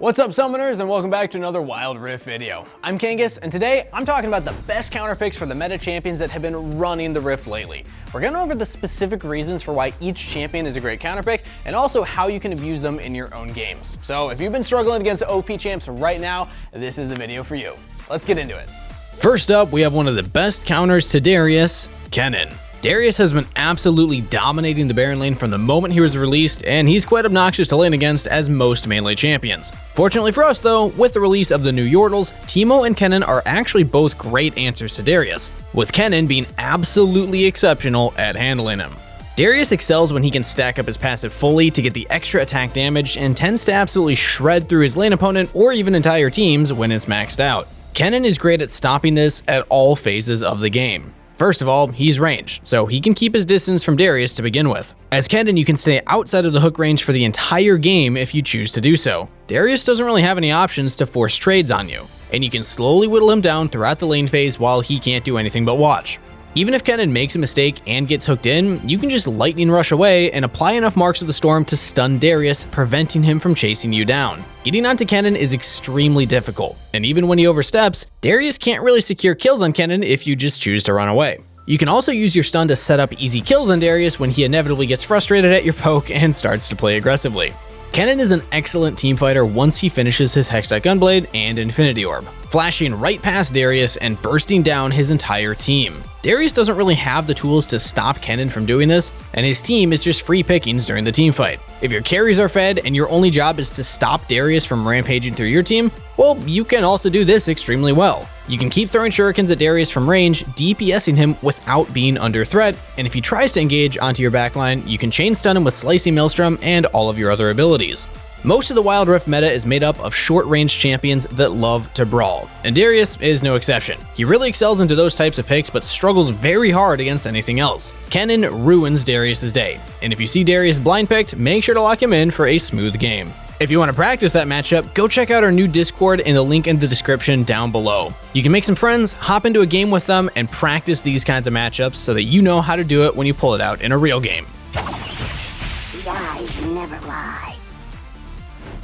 What's up, summoners, and welcome back to another Wild Rift video. I'm Kangas, and today I'm talking about the best counter picks for the meta champions that have been running the Rift lately. We're going over the specific reasons for why each champion is a great counter pick, and also how you can abuse them in your own games. So if you've been struggling against OP champs right now, this is the video for you. Let's get into it. First up, we have one of the best counters to Darius, Kennen. Darius has been absolutely dominating the Baron lane from the moment he was released, and he's quite obnoxious to lane against as most melee champions. Fortunately for us though, with the release of the new Yordles, Teemo and Kennen are actually both great answers to Darius, with Kennen being absolutely exceptional at handling him. Darius excels when he can stack up his passive fully to get the extra attack damage and tends to absolutely shred through his lane opponent or even entire teams when it's maxed out. Kennen is great at stopping this at all phases of the game. First of all, he's ranged, so he can keep his distance from Darius to begin with. As Kennen, you can stay outside of the hook range for the entire game if you choose to do so. Darius doesn't really have any options to force trades on you, and you can slowly whittle him down throughout the lane phase while he can't do anything but watch. Even if Kennen makes a mistake and gets hooked in, you can just lightning rush away and apply enough Marks of the Storm to stun Darius, preventing him from chasing you down. Getting onto Kennen is extremely difficult, and even when he oversteps, Darius can't really secure kills on Kennen if you just choose to run away. You can also use your stun to set up easy kills on Darius when he inevitably gets frustrated at your poke and starts to play aggressively. Kennen is an excellent team fighter once he finishes his Hextech Gunblade and Infinity Orb, flashing right past Darius and bursting down his entire team. Darius doesn't really have the tools to stop Kennen from doing this, and his team is just free pickings during the team fight. If your carries are fed and your only job is to stop Darius from rampaging through your team, well, you can also do this extremely well. You can keep throwing shurikens at Darius from range, DPSing him without being under threat, and if he tries to engage onto your backline, you can chain stun him with Slicing Maelstrom and all of your other abilities. Most of the Wild Rift meta is made up of short-range champions that love to brawl, and Darius is no exception. He really excels into those types of picks, but struggles very hard against anything else. Kennen ruins Darius' day, and if you see Darius blind picked, make sure to lock him in for a smooth game. If you want to practice that matchup, go check out our new Discord in the link in the description down below. You can make some friends, hop into a game with them, and practice these kinds of matchups so that you know how to do it when you pull it out in a real game. The eyes never lie.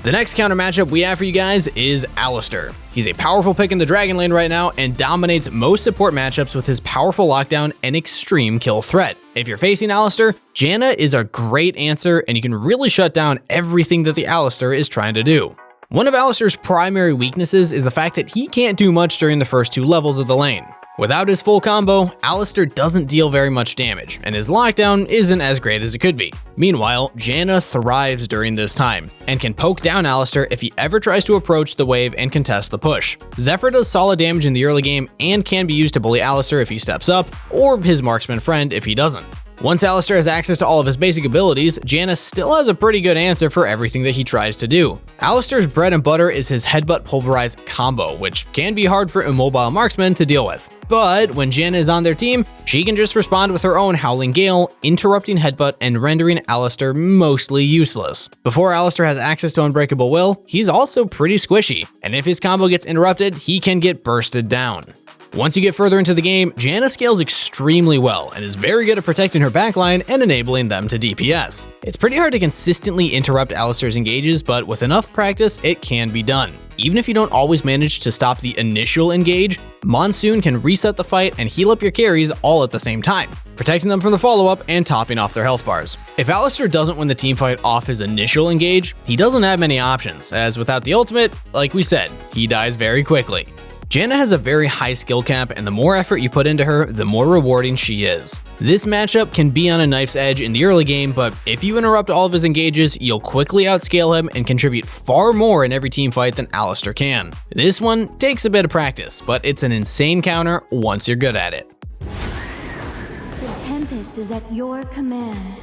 The next counter matchup we have for you guys is Alistar. He's a powerful pick in the Dragon lane right now and dominates most support matchups with his powerful lockdown and extreme kill threat. If you're facing Alistar, Janna is a great answer and you can really shut down everything that the Alistar is trying to do. One of Alistar's primary weaknesses is the fact that he can't do much during the first two levels of the lane. Without his full combo, Alistar doesn't deal very much damage, and his lockdown isn't as great as it could be. Meanwhile, Janna thrives during this time, and can poke down Alistar if he ever tries to approach the wave and contest the push. Zephyr does solid damage in the early game and can be used to bully Alistar if he steps up, or his marksman friend if he doesn't. Once Alistar has access to all of his basic abilities, Janna still has a pretty good answer for everything that he tries to do. Alistar's bread and butter is his Headbutt Pulverize combo, which can be hard for immobile marksmen to deal with. But when Janna is on their team, she can just respond with her own Howling Gale, interrupting Headbutt and rendering Alistar mostly useless. Before Alistar has access to Unbreakable Will, he's also pretty squishy, and if his combo gets interrupted, he can get bursted down. Once you get further into the game, Janna scales extremely well and is very good at protecting her backline and enabling them to DPS. It's pretty hard to consistently interrupt Alistar's engages, but with enough practice, it can be done. Even if you don't always manage to stop the initial engage, Monsoon can reset the fight and heal up your carries all at the same time, protecting them from the follow-up and topping off their health bars. If Alistar doesn't win the teamfight off his initial engage, he doesn't have many options, as without the ultimate, like we said, he dies very quickly. Janna has a very high skill cap, and the more effort you put into her, the more rewarding she is. This matchup can be on a knife's edge in the early game, but if you interrupt all of his engages, you'll quickly outscale him and contribute far more in every team fight than Alistar can. This one takes a bit of practice, but it's an insane counter once you're good at it. The Tempest is at your command.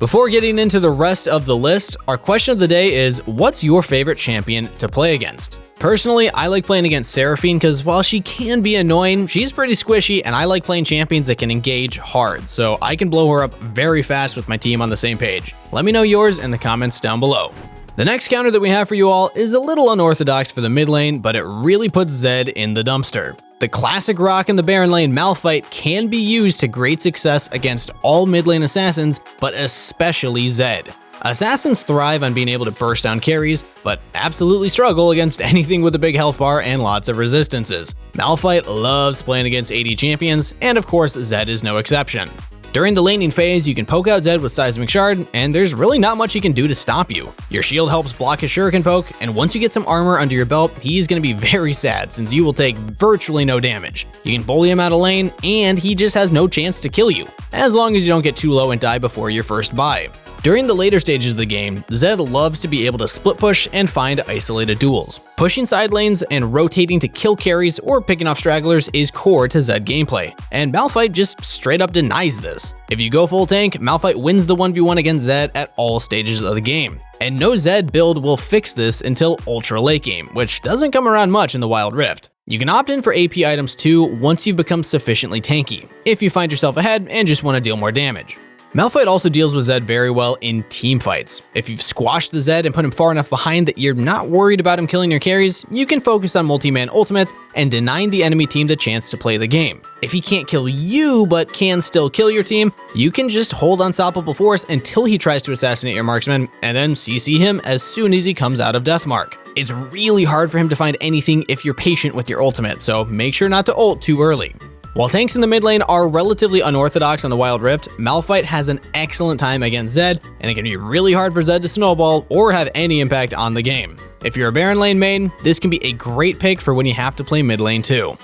Before getting into the rest of the list, our question of the day is, what's your favorite champion to play against? Personally, I like playing against Seraphine because while she can be annoying, she's pretty squishy and I like playing champions that can engage hard, so I can blow her up very fast with my team on the same page. Let me know yours in the comments down below. The next counter that we have for you all is a little unorthodox for the mid lane, but it really puts Zed in the dumpster. The classic rock in the Baron lane Malphite can be used to great success against all mid lane assassins, but especially Zed. Assassins thrive on being able to burst down carries, but absolutely struggle against anything with a big health bar and lots of resistances. Malphite loves playing against AD champions, and of course Zed is no exception. During the laning phase, you can poke out Zed with Seismic Shard, and there's really not much he can do to stop you. Your shield helps block his shuriken poke, and once you get some armor under your belt, he's going to be very sad since you will take virtually no damage. You can bully him out of lane, and he just has no chance to kill you, as long as you don't get too low and die before your first buy. During the later stages of the game, Zed loves to be able to split push and find isolated duels. Pushing side lanes and rotating to kill carries or picking off stragglers is core to Zed gameplay, and Malphite just straight up denies this. If you go full tank, Malphite wins the 1v1 against Zed at all stages of the game. And no Zed build will fix this until ultra late game, which doesn't come around much in the Wild Rift. You can opt in for AP items too once you've become sufficiently tanky, if you find yourself ahead and just want to deal more damage. Malphite also deals with Zed very well in team fights. If you've squashed the Zed and put him far enough behind that you're not worried about him killing your carries, you can focus on multi-man ultimates and denying the enemy team the chance to play the game. If he can't kill you but can still kill your team, you can just hold unstoppable force until he tries to assassinate your marksman and then CC him as soon as he comes out of Deathmark. It's really hard for him to find anything if you're patient with your ultimate, so make sure not to ult too early. While tanks in the mid lane are relatively unorthodox on the Wild Rift, Malphite has an excellent time against Zed, and it can be really hard for Zed to snowball or have any impact on the game. If you're a Baron lane main, this can be a great pick for when you have to play mid lane too.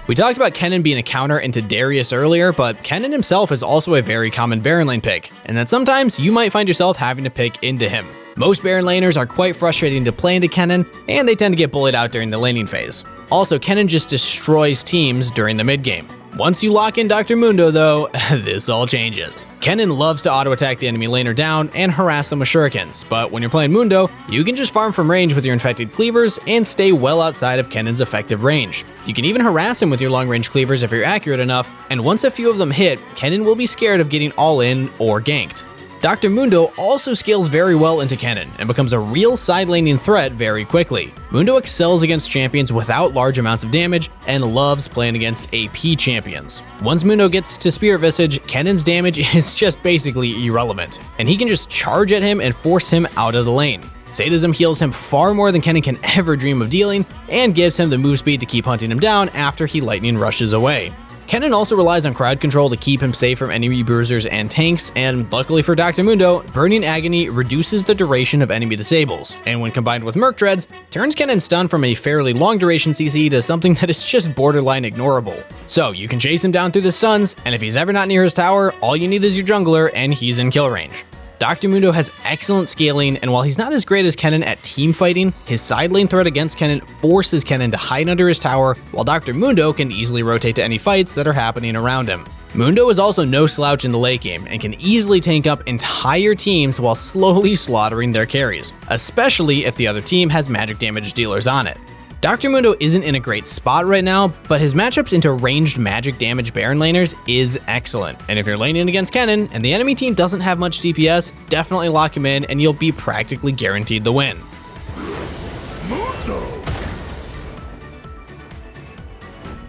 We talked about Kennen being a counter into Darius earlier, but Kennen himself is also a very common Baron lane pick, and that sometimes you might find yourself having to pick into him. Most Baron laners are quite frustrating to play into Kennen, and they tend to get bullied out during the laning phase. Also, Kennen just destroys teams during the mid game. Once you lock in Dr. Mundo though, this all changes. Kennen loves to auto-attack the enemy laner down and harass them with shurikens, but when you're playing Mundo, you can just farm from range with your infected cleavers and stay well outside of Kennen's effective range. You can even harass him with your long-range cleavers if you're accurate enough, and once a few of them hit, Kennen will be scared of getting all in or ganked. Dr. Mundo also scales very well into Kennen and becomes a real side laning threat very quickly. Mundo excels against champions without large amounts of damage and loves playing against AP champions. Once Mundo gets to Spirit Visage, Kennen's damage is just basically irrelevant, and he can just charge at him and force him out of the lane. Sadism heals him far more than Kennen can ever dream of dealing, and gives him the move speed to keep hunting him down after he lightning rushes away. Kennen also relies on crowd control to keep him safe from enemy bruisers and tanks, and luckily for Dr. Mundo, Burning Agony reduces the duration of enemy disables, and when combined with Merc Dreads, turns Kennen's stun from a fairly long duration CC to something that is just borderline ignorable. So you can chase him down through the stuns, and if he's ever not near his tower, all you need is your jungler and he's in kill range. Dr. Mundo has excellent scaling, and while he's not as great as Kennen at team fighting, his side lane threat against Kennen forces Kennen to hide under his tower, while Dr. Mundo can easily rotate to any fights that are happening around him. Mundo is also no slouch in the late game and can easily tank up entire teams while slowly slaughtering their carries, especially if the other team has magic damage dealers on it. Dr. Mundo isn't in a great spot right now, but his matchups into ranged magic damage Baron laners is excellent, and if you're laning against Kennen and the enemy team doesn't have much DPS, definitely lock him in and you'll be practically guaranteed the win.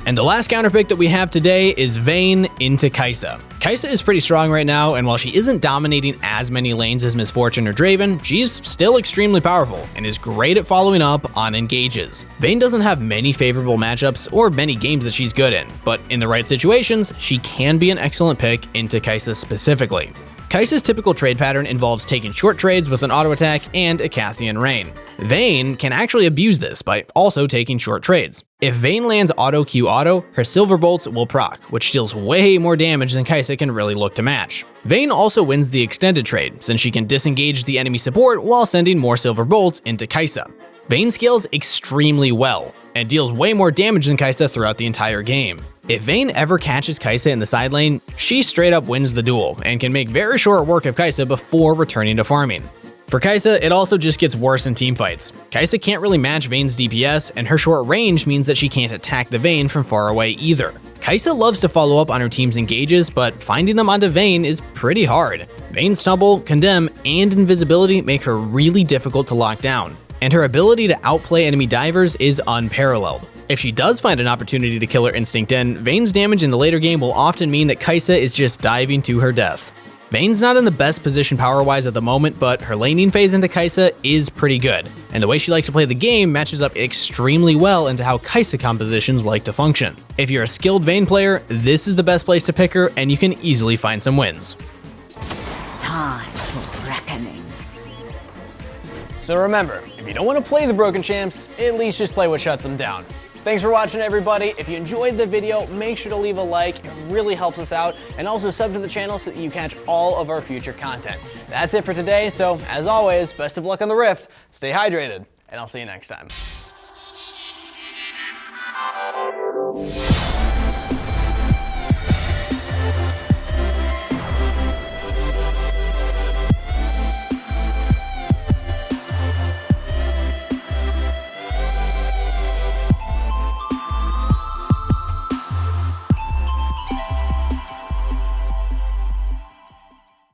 And the last counter pick that we have today is Vayne into Kaisa. Kaisa is pretty strong right now, and while she isn't dominating as many lanes as Miss Fortune or Draven, she's still extremely powerful and is great at following up on engages. Vayne doesn't have many favorable matchups or many games that she's good in, but in the right situations, she can be an excellent pick into Kaisa specifically. Kaisa's typical trade pattern involves taking short trades with an auto attack and a Cathian Rain. Vayne can actually abuse this by also taking short trades. If Vayne lands auto Q auto, her silver bolts will proc, which deals way more damage than Kaisa can really look to match. Vayne also wins the extended trade, since she can disengage the enemy support while sending more silver bolts into Kaisa. Vayne scales extremely well, and deals way more damage than Kaisa throughout the entire game. If Vayne ever catches Kaisa in the side lane, she straight up wins the duel, and can make very short work of Kaisa before returning to farming. For Kaisa, it also just gets worse in teamfights. Kaisa can't really match Vayne's DPS, and her short range means that she can't attack the Vayne from far away either. Kaisa loves to follow up on her team's engages, but finding them onto Vayne is pretty hard. Vayne's Tumble, Condemn, and Invisibility make her really difficult to lock down, and her ability to outplay enemy divers is unparalleled. If she does find an opportunity to kill her instinct in, Vayne's damage in the later game will often mean that Kaisa is just diving to her death. Vayne's not in the best position power-wise at the moment, but her laning phase into Kaisa is pretty good, and the way she likes to play the game matches up extremely well into how Kaisa compositions like to function. If you're a skilled Vayne player, this is the best place to pick her, and you can easily find some wins. Time for reckoning. So remember, if you don't want to play the broken champs, at least just play what shuts them down. Thanks for watching, everybody. If you enjoyed the video, make sure to leave a like. It really helps us out. And also sub to the channel so that you catch all of our future content. That's it for today. So as always, best of luck on the Rift. Stay hydrated, and I'll see you next time.